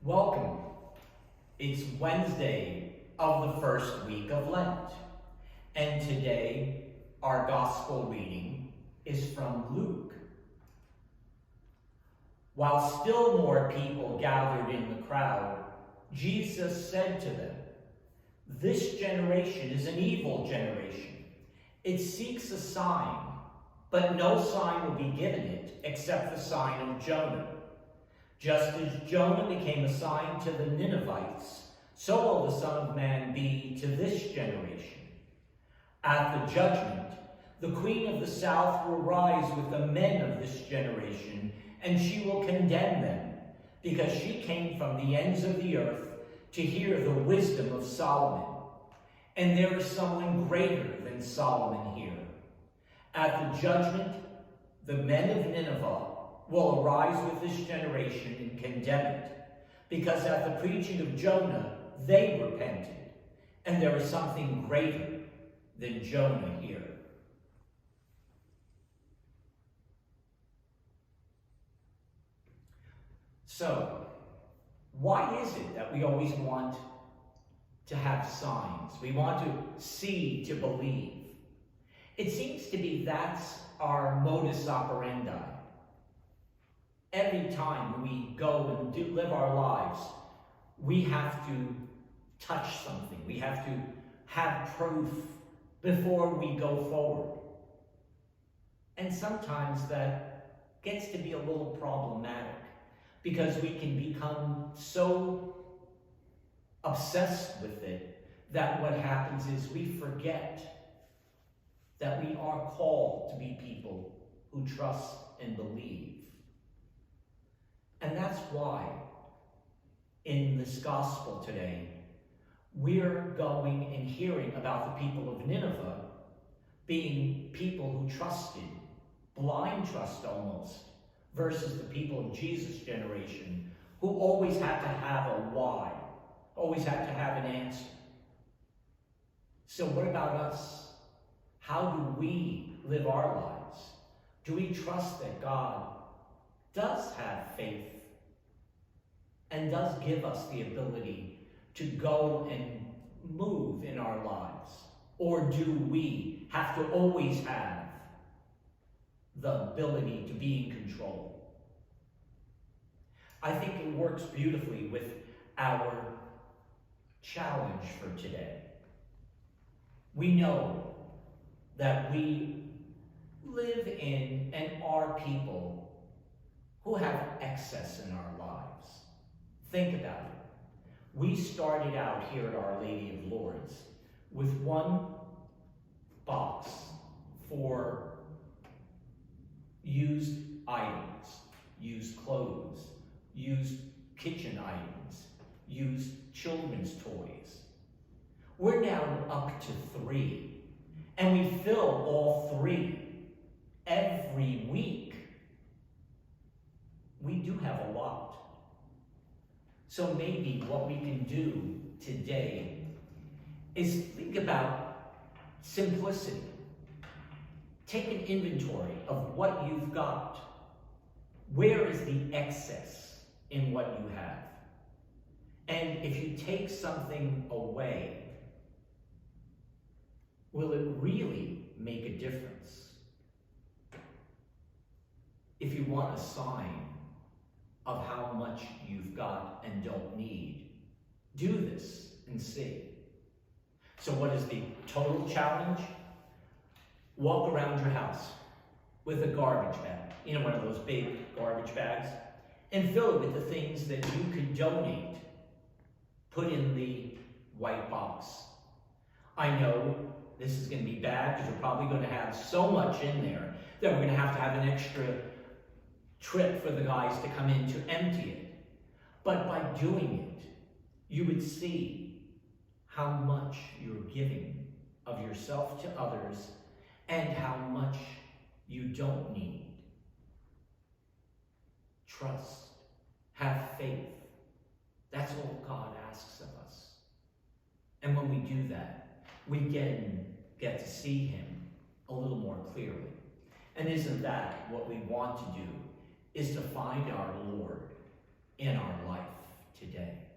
Welcome. It's Wednesday of the first week of Lent, and today our gospel reading is from Luke. While still more people gathered in the crowd, Jesus said to them, "This generation is an evil generation. It seeks a sign, but no sign will be given it except the sign of Jonah. Just as Jonah became a sign to the Ninevites, so will the Son of Man be to this generation. At the judgment, the queen of the south will rise with the men of this generation, and she will condemn them, because she came from the ends of the earth to hear the wisdom of Solomon. And there is someone greater than Solomon here. At the judgment, the men of Nineveh will arise with this generation and condemn it, because at the preaching of Jonah they repented, and there is something greater than Jonah here." So, why is it that we always want to have signs? We want to see to believe. It seems to be that's our modus operandi. Every time we go and live our lives, we have to touch something. We have to have proof before we go forward. And sometimes that gets to be a little problematic because we can become so obsessed with it that what happens is we forget that we are called to be people who trust and believe. And that's why in this gospel today, we're going and hearing about the people of Nineveh being people who trusted, blind trust almost, versus the people of Jesus' generation who always had to have a why, always had to have an answer. So what about us? How do we live our lives? Do we trust that God does have faith and does give us the ability to go and move in our lives? Or do we have to always have the ability to be in control? I think it works beautifully with our challenge for today. We know that we live in and are people who have excess in our lives. Think about it. We started out here at Our Lady of Lourdes with one box for used items, used clothes, used kitchen items, used children's toys. We're now up to 3, and we fill all 3 every week. We do have a lot. So maybe what we can do today is think about simplicity. Take an inventory of what you've got. Where is the excess in what you have? And if you take something away, will it really make a difference? If you want a sign of how much you've got and don't need, do this and see. So what is the total challenge? Walk around your house with a garbage bag, one of those big garbage bags, and fill it with the things that you could donate. Put in the white box. I know this is going to be bad because we're probably going to have so much in there that we're going to have an extra trip for the guys to come in to empty it. But by doing it, you would see how much you're giving of yourself to others and how much you don't need. Trust. Have faith. That's all God asks of us. And when we do that, we get to see him a little more clearly. And isn't that what we want to do, is to find our Lord in our life today.